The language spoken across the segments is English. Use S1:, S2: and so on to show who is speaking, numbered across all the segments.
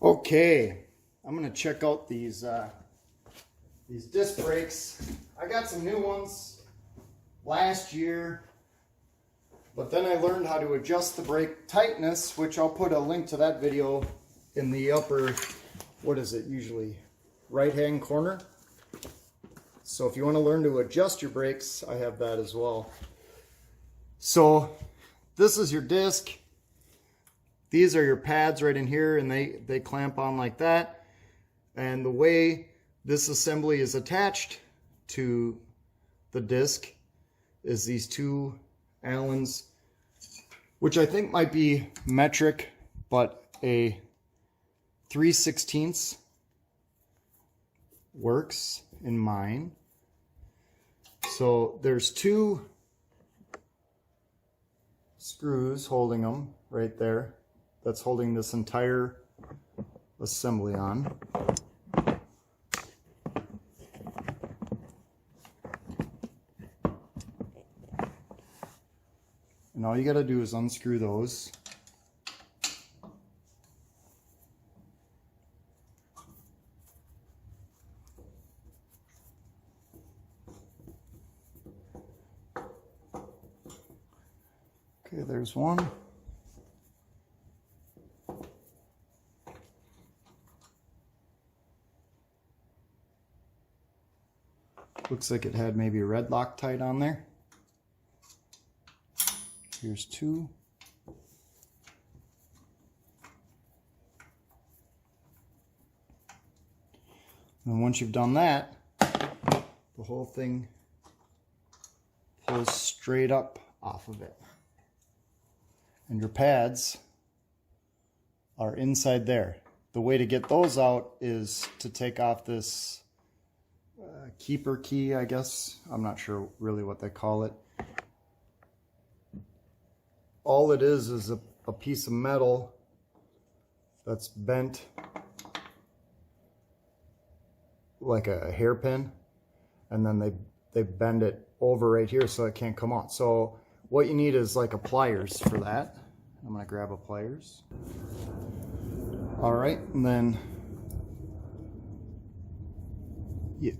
S1: Okay, I'm gonna check out these disc brakes. I got some new ones last year, but then I learned how to adjust the brake tightness, which I'll put a link to that video in the upper, what is it, usually right-hand corner. So if you want to learn to adjust your brakes, I have that as well. So this is your disc. These are your pads right in here, and they clamp on like that. And the way this assembly is attached to the disc is these two Allens, which I think might be metric, but a 3/16 works in mine. So there's two screws holding them right there. That's holding this entire assembly on. And all you got to do is unscrew those. Okay, there's one. Looks like it had maybe a red Loctite on there. Here's two. And once you've done that, the whole thing pulls straight up off of it. And your pads are inside there. The way to get those out is to take off this keeper key, I guess. I'm not sure really what they call it. All it is a piece of metal that's bent like a hairpin, and then they bend it over right here so it can't come out. So what you need is like a pliers for that. I'm gonna grab a pliers. All right, and then you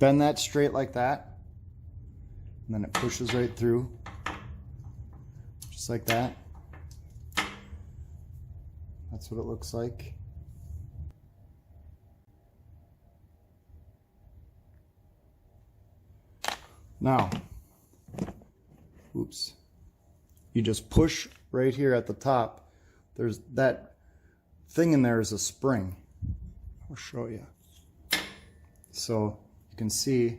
S1: bend that straight like that, and then it pushes right through, just like that. That's what it looks like. Now, oops, you just push right here at the top. There's that thing in there is a spring. I'll show you. So you can see,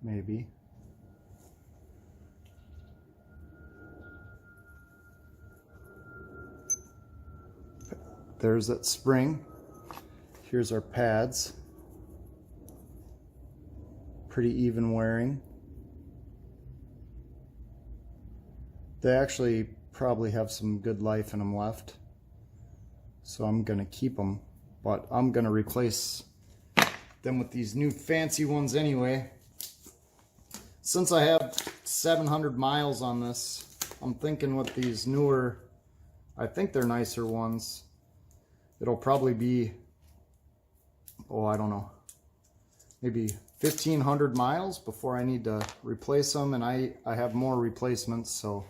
S1: maybe, there's that spring. Here's our pads. Pretty even wearing. They actually probably have some good life in them left, so I'm gonna keep them, but I'm gonna replace them with these new fancy ones anyway. Since I have 700 miles on this, I'm thinking with these newer, I think they're nicer ones, it'll probably be, oh, I don't know, maybe 1,500 miles before I need to replace them, and I have more replacements. So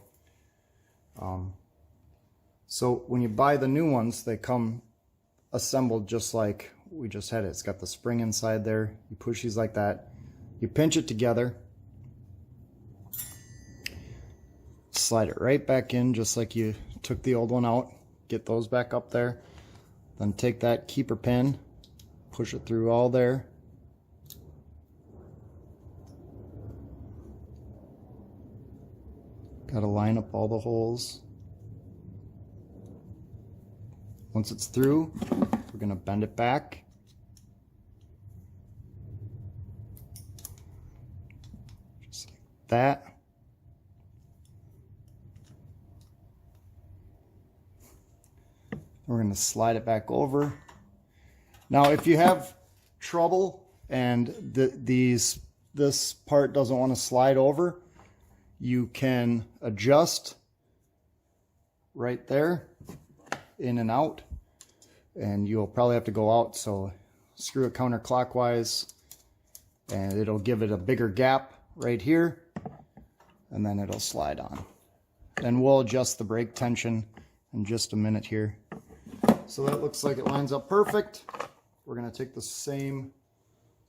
S1: so when you buy the new ones, they come assembled just like we just had it. It's got the spring inside there. You push these like that, you pinch it together, slide it right back in just like you took the old one out, get those back up there, then take that keeper pin, push it through all there. Got to line up all the holes. Once it's through, we're going to bend it back. Just like that. We're going to slide it back over. Now, if you have trouble and this part doesn't want to slide over, you can adjust right there, in and out. and you'll probably have to go out, so screw it counterclockwise and it'll give it a bigger gap right here, and then it'll slide on. And we'll adjust the brake tension in just a minute here. So that looks like it lines up perfect. We're going to take the same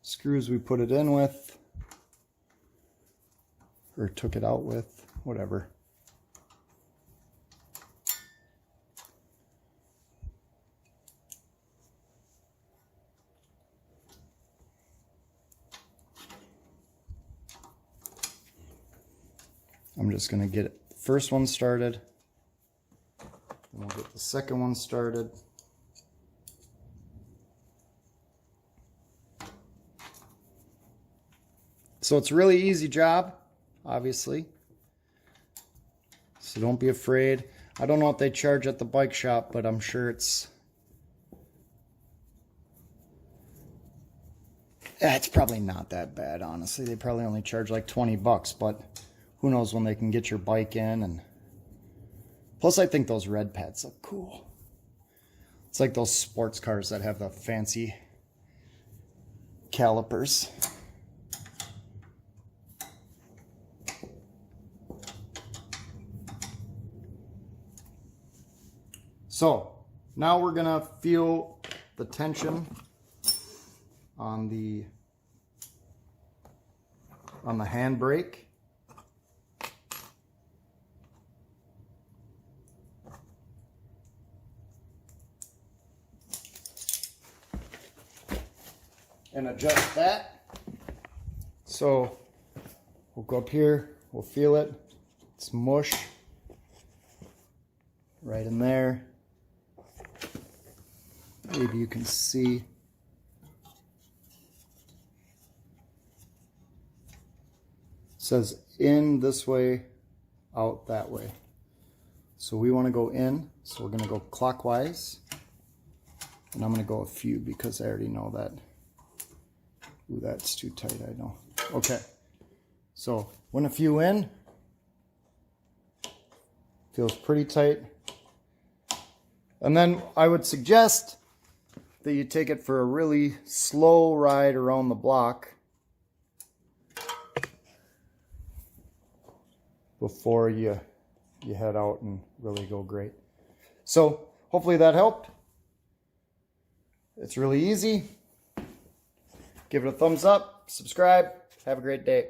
S1: screws we put it in with, or took it out with, whatever. I'm just going to get the first one started, and we'll get the second one started. So it's a really easy job, obviously. So don't be afraid. I don't know what they charge at the bike shop, but I'm sure it's probably not that bad, honestly. They probably only charge like 20 bucks, but who knows when they can get your bike in. And plus, I think those red pads look cool. It's like those sports cars that have the fancy calipers. So now we're gonna feel the tension on the handbrake. And adjust that. So we'll go up here, we'll feel it. It's mush right in there. Maybe you can see. It says in this way, out that way. So we want to go in, so we're going to go clockwise. And I'm going to go a few because I already know that. Ooh, that's too tight, I know. Okay, so went a few in. Feels pretty tight. And then I would suggest that you take it for a really slow ride around the block before you head out and really go great. So hopefully that helped. It's really easy. Give it a thumbs up, subscribe, have a great day.